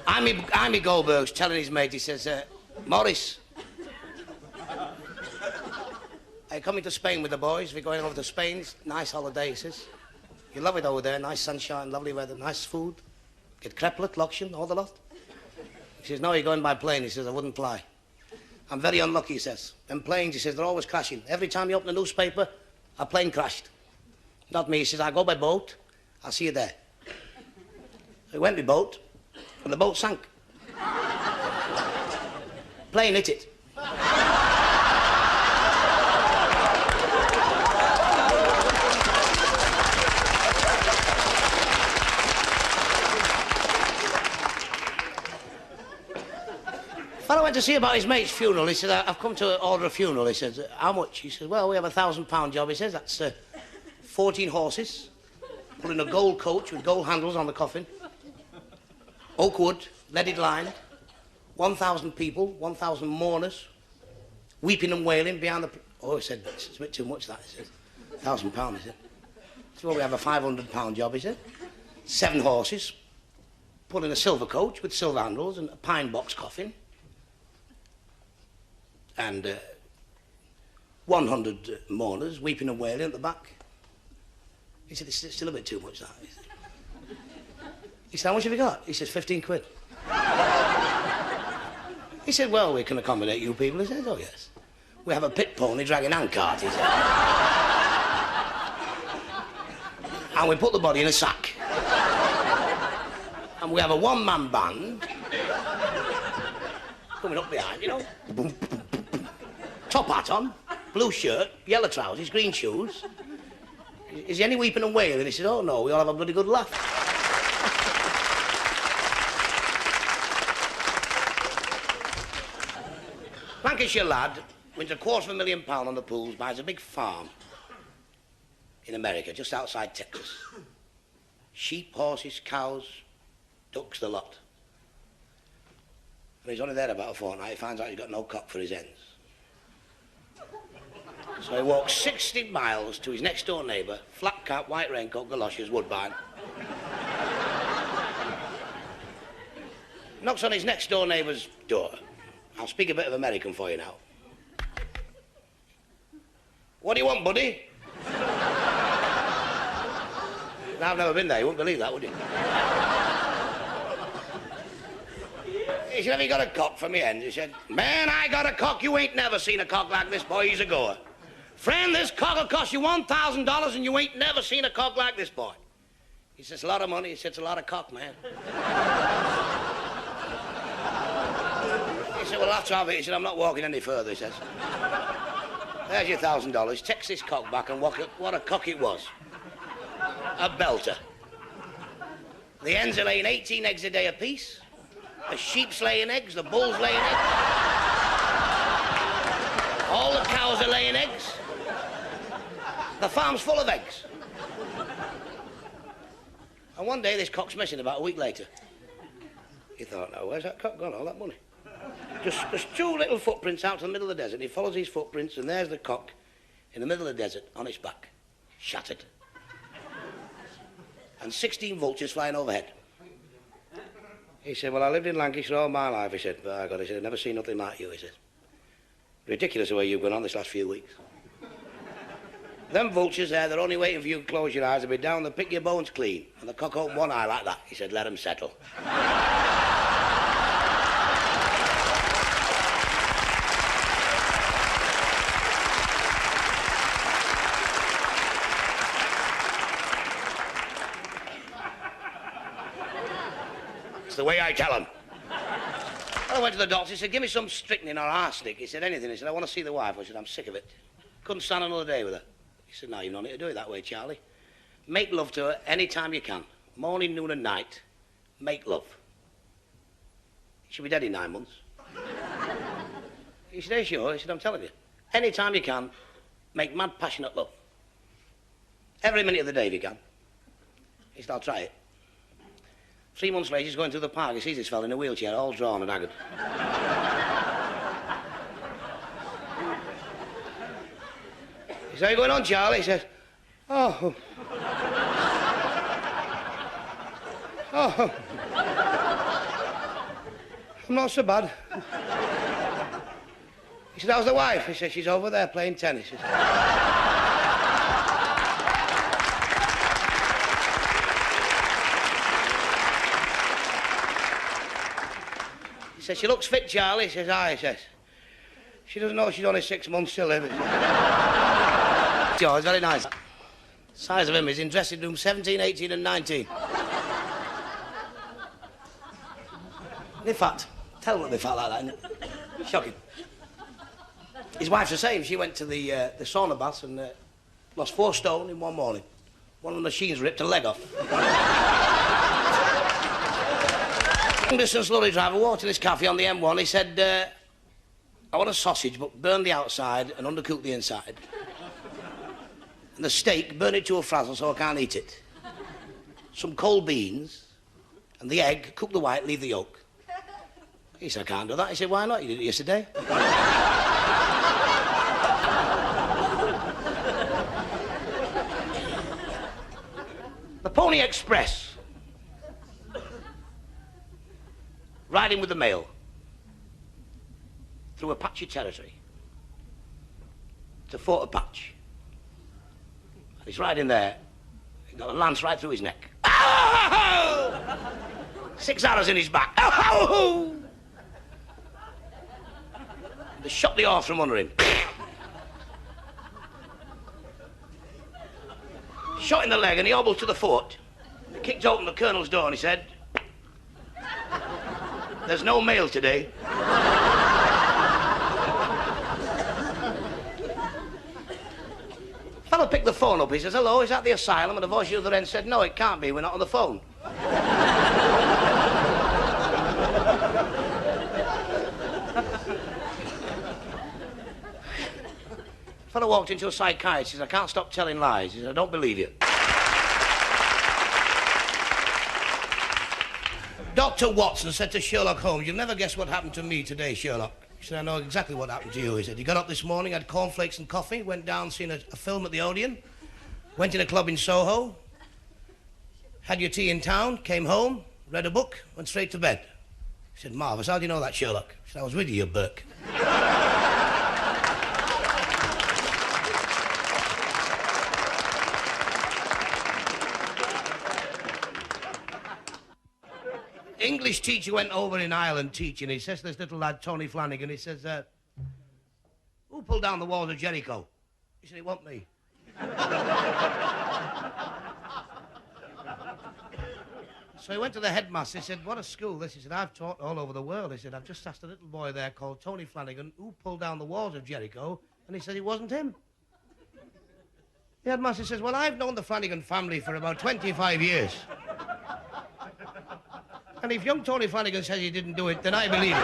Amy Goldberg's telling his mate, he says, Morris, are you coming to Spain with the boys? We're going over to Spain. It's a nice holiday, he says. You love it over there. Nice sunshine, lovely weather, nice food. Get creplet, loction, all the lot. He says, no, you're going by plane. He says, I wouldn't fly. I'm very unlucky, he says. And planes, he says, they're always crashing. Every time you open a newspaper, a plane crashed. Not me. He says, I go by boat. I'll see you there. So he went by boat, and the boat sank. Plane hit it. When I went to see about his mate's funeral, he said, I've come to order a funeral. He said, how much? He said, well, we have £1,000 job. He says, that's 14 horses, put in a gold coach with gold handles on the coffin, oak wood, leaded lined, 1,000 people, 1,000 mourners, weeping and wailing behind the... Oh, he said, it's a bit too much, that, he said. £1,000, he said. So, well, we have a £500 job, he said. 7 horses, put in a silver coach with silver handles and a pine box coffin. And 100 mourners weeping and wailing at the back. He said, it's still a bit too much, that. He said, how much have you got? He says, 15 quid. He said, well, we can accommodate you people. He said, oh, yes. We have a pit pony dragging handcart, he said. And we put the body in a sack. And we have a one-man band coming up behind, you know. Top hat on, blue shirt, yellow trousers, green shoes. Is there any weeping and wailing? He said, oh, no, we all have a bloody good laugh. Lancashire lad wins £250,000 on the pools, buys a big farm in America, just outside Texas. Sheep, horses, cows, ducks, the lot. And he's only there about a fortnight. He finds out he's got no cock for his hens. So he walks 60 miles to his next-door neighbour, flat cap, white raincoat, galoshes, Woodbine. Knocks on his next-door neighbour's door. I'll speak a bit of American for you now. What do you want, buddy? Now, I've never been there. You wouldn't believe that, would you? He said, have you got a cock for me hens? He said, man, I got a cock. You ain't never seen a cock like this, boy. He's a goer. Friend, this cock will cost you $1,000 and you ain't never seen a cock like this, boy. He says, it's a lot of money. He said, it's a lot of cock, man. He said, well, I'll have to have it. He said, I'm not walking any further, he says. There's your $1,000. Takes this cock back and what a cock it was. A belter. The hens are laying 18 eggs a day apiece. The sheep's laying eggs, the bull's laying eggs. All the cows are laying eggs. The farm's full of eggs. And one day this cock's missing about a week later. He thought, now, where's that cock gone, all that money? Just 2 little footprints out to the middle of the desert. He follows these footprints and there's the cock in the middle of the desert on its back, shattered. And 16 vultures flying overhead. He said, well, I lived in Lancashire all my life, he said. By God, he said, I've never seen nothing like you, he said. Ridiculous the way you've gone on this last few weeks. Them vultures there, they're only waiting for you to close your eyes. They'll be down, they'll pick your bones clean. And the cock open one eye like that. He said, let them settle. It's the way I tell them. I went to the doctor, he said, give me some strychnine or arsenic. He said, anything. He said, I want to see the wife. I said, I'm sick of it. Couldn't stand another day with her. He said, no, you don't need to do it that way, Charlie. Make love to her any time you can. Morning, noon and night. Make love. She'll be dead in 9 months. He said, are you sure? He said, I'm telling you. Any time you can, make mad, passionate love. Every minute of the day if you can. He said, I'll try it. 3 months later, he's going through the park. He sees this fella in a wheelchair, all drawn and haggard. He said, how you going on, Charlie? He said, oh. Oh. I'm not so bad. He said, how's the wife? He said, she's over there playing tennis. He said, she looks fit, Charlie. He says, aye, he says. She doesn't know she's only 6 months to live. George, very nice. Size of him is in dressing room 17, 18 and 19. They're fat. Tell them they're fat like that, isn't it? Shocking. His wife's the same. She went to the sauna baths and lost 4 stone in one morning. One of the machines ripped a leg off. Long-distance lorry driver walked in his cafe on the M1. He said, I want a sausage, but burn the outside and undercook the inside. And the steak, burn it to a frazzle so I can't eat it. Some cold beans and the egg, cook the white, leave the yolk. He said, I can't do that. He said, why not? You did it yesterday. The Pony Express. Riding with the mail. Through Apache territory. To Fort Apache. And he's riding there. He got a lance right through his neck. Ow! 6 arrows in his back. Ow! They shot the horse from under him. Shot in the leg and he hobbled to the fort. He kicked open the colonel's door and he said, there's no mail today. Fellow picked the phone up. He says, hello, is that the asylum? And the voice at the other end said, no, it can't be. We're not on the phone. Fellow walked into a psychiatrist. He said, I can't stop telling lies. He said, I don't believe you. Dr. Watson said to Sherlock Holmes, you'll never guess what happened to me today, Sherlock. He said, I know exactly what happened to you. He said, you got up this morning, had cornflakes and coffee, went down, seen a film at the Odeon, went in a club in Soho, had your tea in town, came home, read a book, went straight to bed. He said, marvellous, how do you know that, Sherlock? He said, I was with you, you Burke. English teacher went over in Ireland teaching. He says to this little lad, Tony Flanagan, he says, who pulled down the walls of Jericho? He said, it wasn't me. So he went to the headmaster. He said, what a school this. He said, I've taught all over the world. He said, I've just asked a little boy there called Tony Flanagan who pulled down the walls of Jericho, and he said it wasn't him. The headmaster says, well, I've known the Flanagan family for about 25 years. And if young Tony Flanagan says he didn't do it, then I believe it.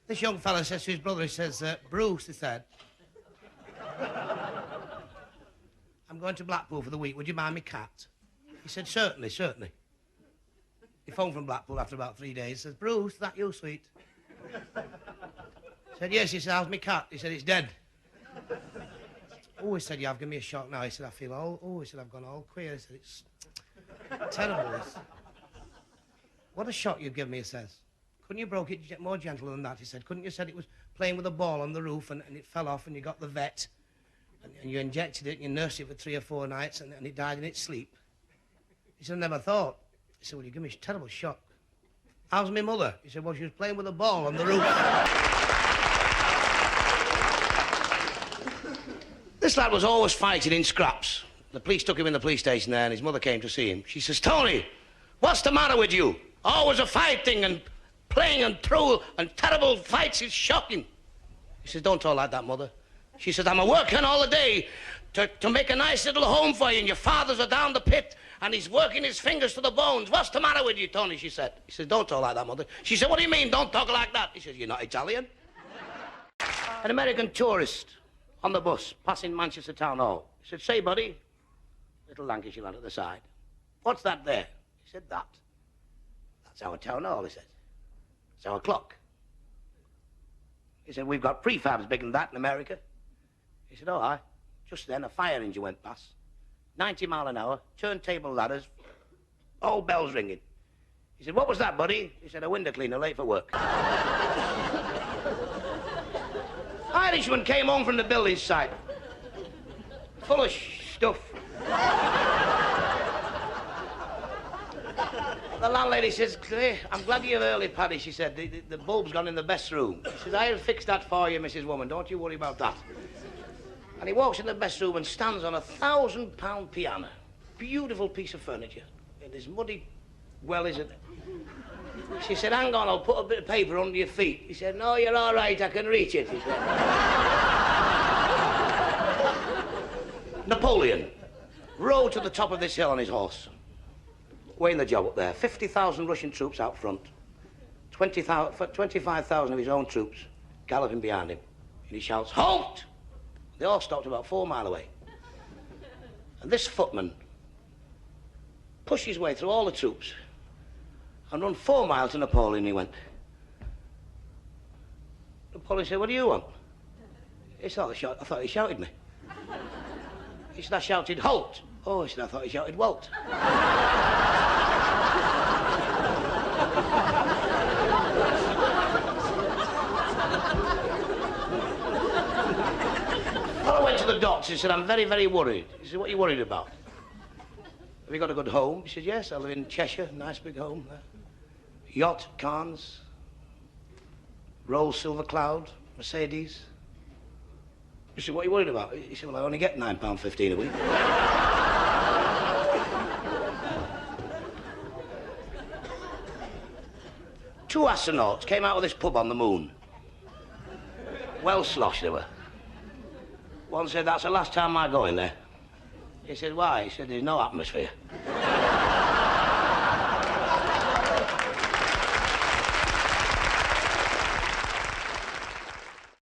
This young fella says to his brother, he says, Bruce, he said, I'm going to Blackpool for the week. Would you mind me cat? He said, certainly, certainly. He phoned from Blackpool after about 3 days. He says, Bruce, that you, sweet? He said, yes. He said, how's my cat? He said, it's dead. Oh, he said, you have given me a shock now. He said, I feel all, he said, I've gone all queer. He said, it's terrible. What a shock you've given me, he says. Couldn't you broke it more gentle than that? He said, couldn't you said it was playing with a ball on the roof and it fell off and you got the vet and you injected it and you nursed it for 3 or 4 nights and it died in its sleep? He said, I never thought. He said, well, you give me a terrible shock. How's my mother? He said, well, she was playing with a ball on the roof. This lad was always fighting in scraps. The police took him in the police station there and his mother came to see him. She says, Tony, what's the matter with you? Always a fighting and playing and through and terrible fights. It's shocking. He says, don't talk like that, mother. She says, I'm a working all the day to make a nice little home for you and your fathers are down the pit and he's working his fingers to the bones. What's the matter with you, Tony, she said. He said, don't talk like that, mother. She said, what do you mean, don't talk like that? He says, you're not Italian. An American tourist on the bus passing Manchester Town Hall. He said, say, buddy, little Lancashire lad at the side, what's that there? He said, that. That's our town hall, he said. It's our clock. He said, we've got prefabs bigger than that in America. He said, all right. Just then, a fire engine went past. 90 mile an hour, turntable ladders, all bells ringing. He said, what was that, buddy? He said, a window cleaner late for work. Irishman came home from the building site, full of stuff. The landlady says, I'm glad you're early, Paddy. She said, the bulb's gone in the best room. She says, I'll fix that for you, Mrs. Woman. Don't you worry about that. And he walks in the best room and stands on a £1,000 piano. Beautiful piece of furniture. In this muddy well, isn't it? She said, hang on, I'll put a bit of paper under your feet. He said, no, you're all right, I can reach it, he said. Napoleon rode to the top of this hill on his horse. Weighing the job up there. 50,000 Russian troops out front. 25,000 of his own troops galloping behind him. And he shouts, halt! They all stopped about 4 miles away. And this footman pushed his way through all the troops and run 4 miles to Napoleon. He went. Napoleon said, what do you want? He said, I thought he shouted me. He said, I shouted, halt. Oh, he said, I thought he shouted, Walt. Well, I went to the doctor. He said, I'm very, very worried. He said, what are you worried about? Have you got a good home? He said, yes, I live in Cheshire, nice big home there. Yacht, Cairns, Rolls Silver Cloud, Mercedes. He said, what are you worried about? He said, well, I only get £9.15 a week. Two astronauts came out of this pub on the moon. Well sloshed they were. One said, that's the last time I go in there. He said, why? He said, there's no atmosphere.